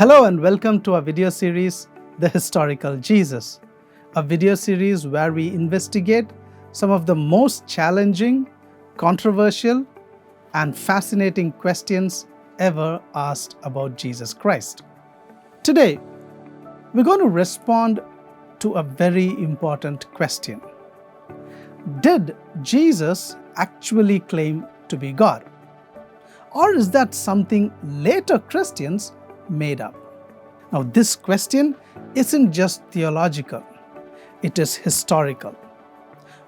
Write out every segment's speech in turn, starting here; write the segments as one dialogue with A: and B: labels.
A: Hello and welcome to our video series, The Historical Jesus, a video series where we investigate some of the most challenging, controversial, and fascinating questions ever asked about Jesus Christ. Today, we're going to respond to a very important question. Did Jesus actually claim to be God? Or is that something later Christians made up? Now, this question isn't just theological, it is historical.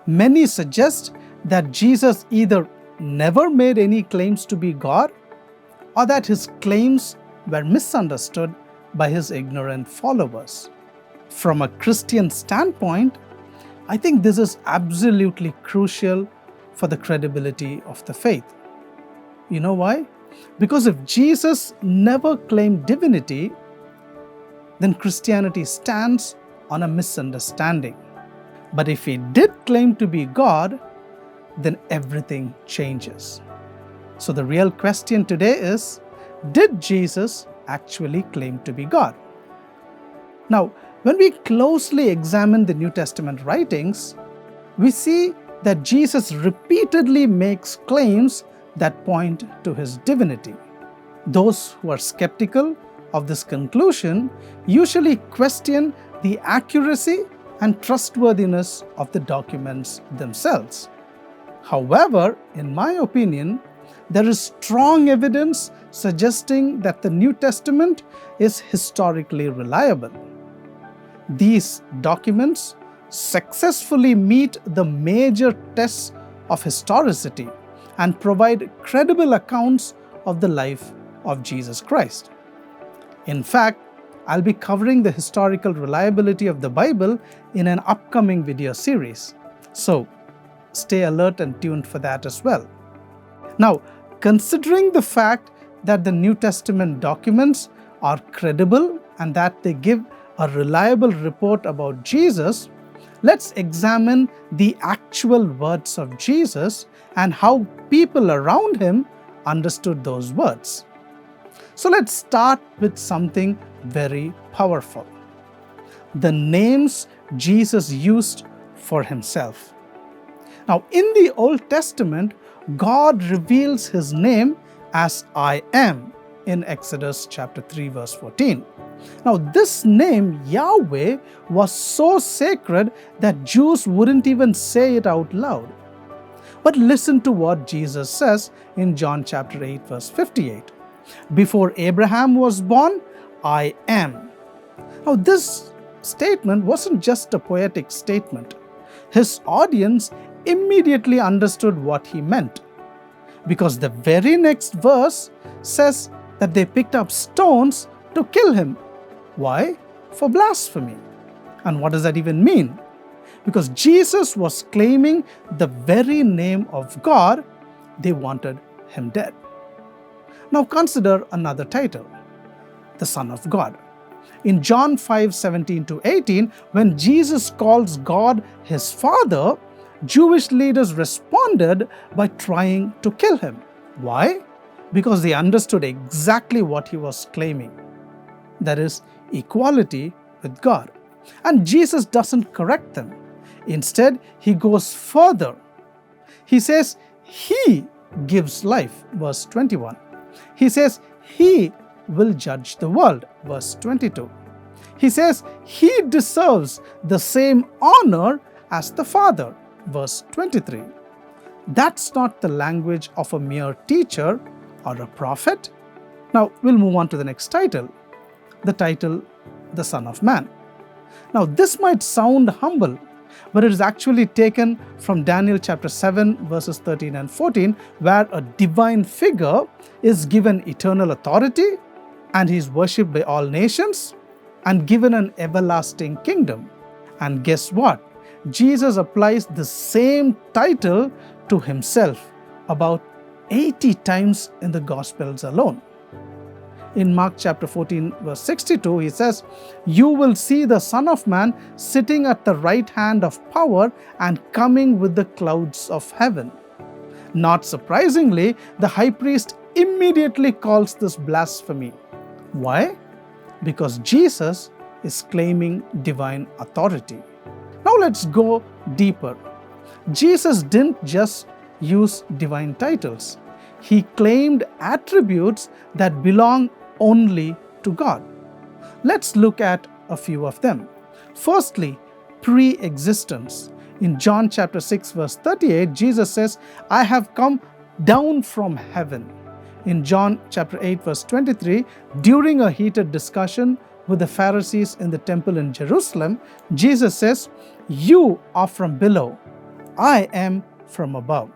A: Many suggest that Jesus either never made any claims to be God or that his claims were misunderstood by his ignorant followers. From a Christian standpoint, I think this is absolutely crucial for the credibility of the faith. You know why? Because if Jesus never claimed divinity, then Christianity stands on a misunderstanding. But if he did claim to be God, then everything changes. So the real question today is, did Jesus actually claim to be God? Now, when we closely examine the New Testament writings, we see that Jesus repeatedly makes claims that point to his divinity. Those who are skeptical of this conclusion usually question the accuracy and trustworthiness of the documents themselves. However, in my opinion, there is strong evidence suggesting that the New Testament is historically reliable. These documents successfully meet the major tests of historicity and provide credible accounts of the life of Jesus Christ. In fact, I'll be covering the historical reliability of the Bible in an upcoming video series. So, stay alert and tuned for that as well. Now, considering the fact that the New Testament documents are credible and that they give a reliable report about Jesus, let's examine the actual words of Jesus and how people around him understood those words. So let's start with something very powerful: the names Jesus used for himself. Now, in the Old Testament, God reveals his name as I am in Exodus chapter 3 verse 14. Now, this name, Yahweh, was so sacred that Jews wouldn't even say it out loud. But listen to what Jesus says in John chapter 8 verse 58. Before Abraham was born, I am. Now, this statement wasn't just a poetic statement. His audience immediately understood what he meant, because the very next verse says that they picked up stones to kill him. Why? For blasphemy. And what does that even mean? Because Jesus was claiming the very name of God, they wanted him dead. Now consider another title, the Son of God. In John 5:17-18, when Jesus calls God his Father, Jewish leaders responded by trying to kill him. Why? Because they understood exactly what he was claiming. That is, equality with God. And Jesus doesn't correct them. Instead, he goes further. He says, he gives life, verse 21. He says, he will judge the world, verse 22. He says, he deserves the same honor as the Father, verse 23. That's not the language of a mere teacher or a prophet. Now, we'll move on to the next title, the title, the Son of Man. Now, this might sound humble, but it is actually taken from Daniel chapter 7 verses 13 and 14, where a divine figure is given eternal authority and he is worshipped by all nations and given an everlasting kingdom. And guess what? Jesus applies the same title to himself about 80 times in the Gospels alone. In Mark chapter 14 verse 62, he says, "You will see the Son of Man sitting at the right hand of power and coming with the clouds of heaven." Not surprisingly, the high priest immediately calls this blasphemy. Why? because Jesus is claiming divine authority. Now let's go deeper. Jesus didn't just use divine titles. He claimed attributes that belong only to God. Let's look at a few of them. Firstly, pre-existence. In John chapter 6 verse 38, Jesus says, "I have come down from heaven." In John chapter 8 verse 23, during a heated discussion with the Pharisees in the temple in Jerusalem, Jesus says, "You are from below, I am from above."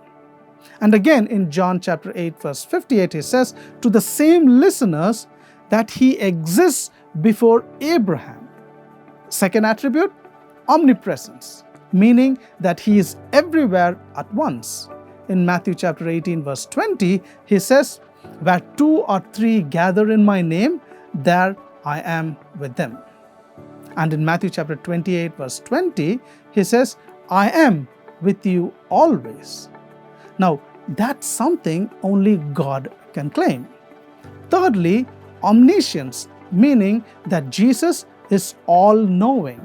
A: And again in John chapter 8 verse 58, he says to the same listeners that he exists before Abraham. Second attribute, omnipresence, meaning that he is everywhere at once. In Matthew chapter 18 verse 20, he says, "Where 2 or 3 gather in my name, there I am with them." And in Matthew chapter 28 verse 20, he says, "I am with you always." Now, that's something only God can claim. Thirdly, omniscience, meaning that Jesus is all-knowing.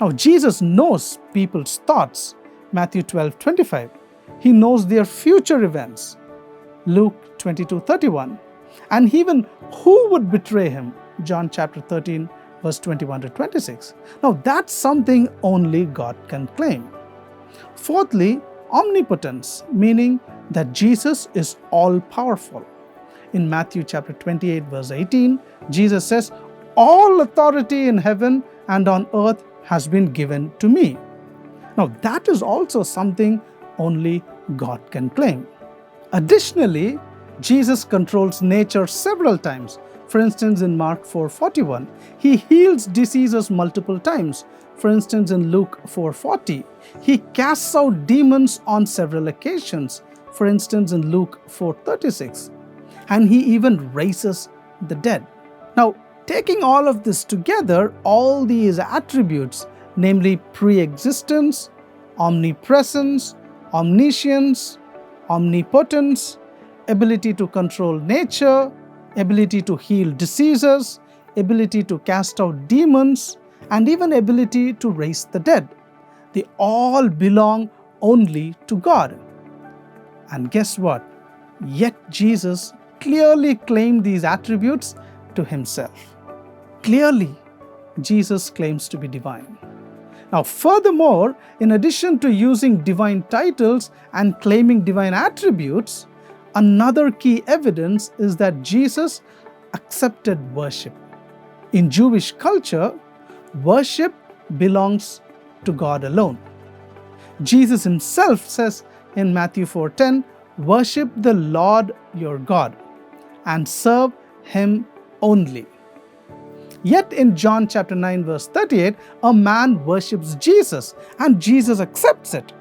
A: Now, Jesus knows people's thoughts. Matthew 12:25. He knows their future events. Luke 22:31. And even who would betray him. John chapter 13 verse 21 to 26. Now, that's something only God can claim. Fourthly, omnipotence, meaning that Jesus is all-powerful. In Matthew chapter 28 verse 18, Jesus says, "All authority in heaven and on earth has been given to me." Now, that is also something only God can claim. Additionally, Jesus controls nature several times. For instance, in Mark 4:41, he heals diseases multiple times. For instance, in Luke 4:40, he casts out demons on several occasions. For instance, in Luke 4:36, and he even raises the dead. Now, taking all of this together, all these attributes, namely pre-existence, omnipresence, omniscience, omnipotence, ability to control nature, ability to heal diseases, ability to cast out demons, and even ability to raise the dead, they all belong only to God. And guess what? Yet Jesus clearly claimed these attributes to himself. Clearly, Jesus claims to be divine. Now, furthermore, in addition to using divine titles and claiming divine attributes, another key evidence is that Jesus accepted worship. In Jewish culture, worship belongs to God alone. Jesus himself says in Matthew 4:10, "Worship the Lord your God and serve him only." Yet in John chapter 9 verse 38, a man worships Jesus and Jesus accepts it.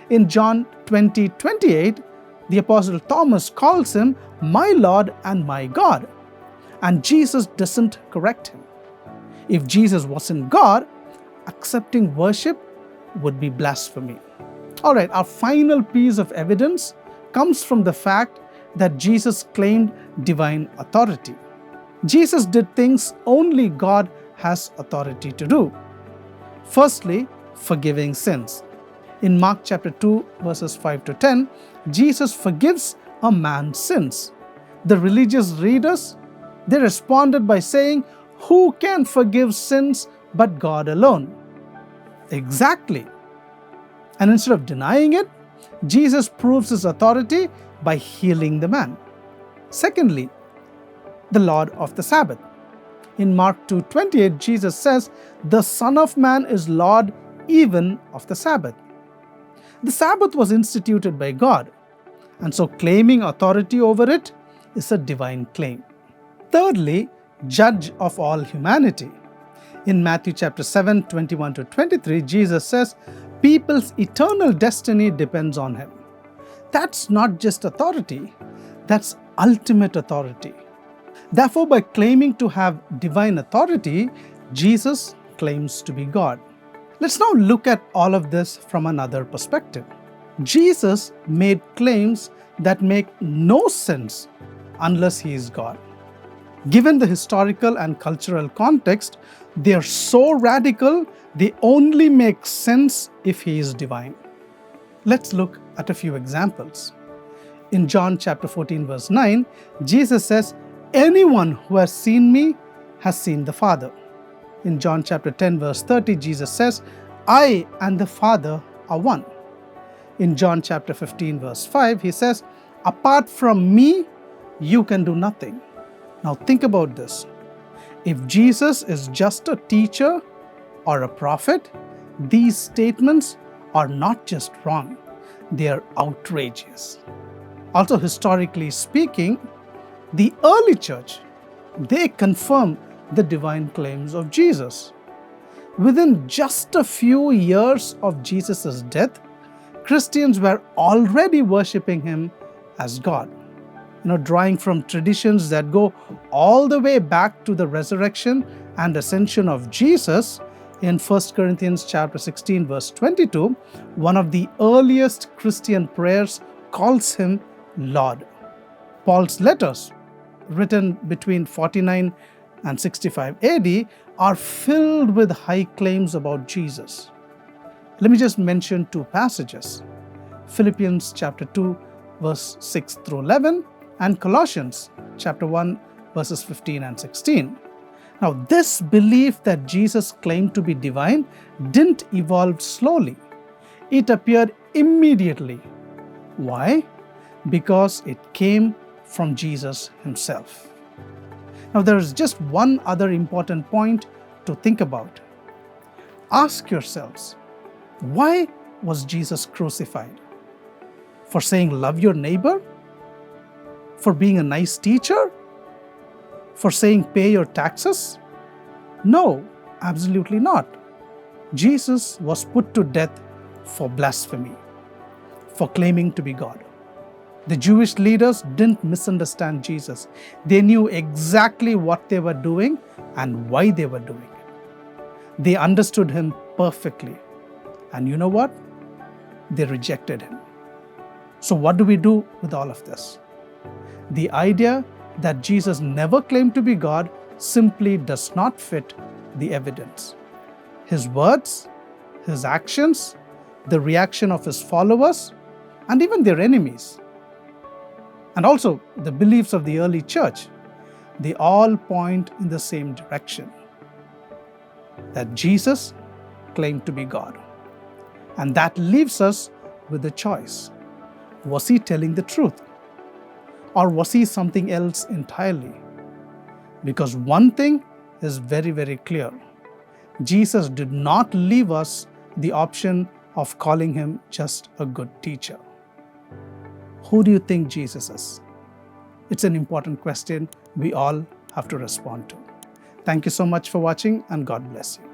A: In John 20:28, the Apostle Thomas calls him "my Lord and my God," and Jesus doesn't correct him. If Jesus wasn't God, accepting worship would be blasphemy. All right, our final piece of evidence comes from the fact that Jesus claimed divine authority. Jesus did things only God has authority to do. Firstly, forgiving sins. In Mark chapter 2 verses 5 to 10, Jesus forgives a man's sins. The religious leaders, they responded by saying, "Who can forgive sins but God alone?" Exactly. And instead of denying it, Jesus proves his authority by healing the man. Secondly, the Lord of the Sabbath. In Mark 2:28, Jesus says, "The Son of Man is Lord even of the Sabbath." The Sabbath was instituted by God, and so claiming authority over it is a divine claim. Thirdly, Judge of all humanity. In Matthew chapter 7, 21 to 23, Jesus says, "People's eternal destiny depends on him." That's not just authority, that's ultimate authority. Therefore, by claiming to have divine authority, Jesus claims to be God. Let's now look at all of this from another perspective. Jesus made claims that make no sense unless he is God. Given the historical and cultural context, they are so radical, they only make sense if he is divine. Let's look at a few examples. In John chapter 14, verse 9, Jesus says, "Anyone who has seen me has seen the Father." In John chapter 10, verse 30, Jesus says, "I and the Father are one." In John chapter 15, verse 5, he says, "Apart from me, you can do nothing." Now think about this. If Jesus is just a teacher or a prophet, these statements are not just wrong, they are outrageous. Also, historically speaking, the early church, they confirm the divine claims of Jesus. Within just a few years of Jesus' death, Christians were already worshipping him as God. Drawing from traditions that go all the way back to the resurrection and ascension of Jesus. In 1 Corinthians chapter 16, verse 22, one of the earliest Christian prayers calls him Lord. Paul's letters, written between 49 and 65 AD, are filled with high claims about Jesus. Let me just mention two passages. Philippians chapter 2, verse 6 through 11, and Colossians chapter 1, verses 15 and 16. Now, this belief that Jesus claimed to be divine didn't evolve slowly. It appeared immediately. Why? Because it came from Jesus himself. Now, there is just one other important point to think about. Ask yourselves, why was Jesus crucified? For saying love your neighbor? For being a nice teacher? For saying pay your taxes? No, absolutely not. Jesus was put to death for blasphemy, for claiming to be God. The Jewish leaders didn't misunderstand Jesus. They knew exactly what they were doing and why they were doing it. They understood him perfectly. And you know what? They rejected him. So what do we do with all of this? The idea that Jesus never claimed to be God simply does not fit the evidence. His words, his actions, the reaction of his followers, and even their enemies, and also the beliefs of the early church, they all point in the same direction. That Jesus claimed to be God. And that leaves us with a choice. Was he telling the truth? Or was he something else entirely? Because one thing is very, very clear. Jesus did not leave us the option of calling him just a good teacher. Who do you think Jesus is? It's an important question we all have to respond to. Thank you so much for watching, and God bless you.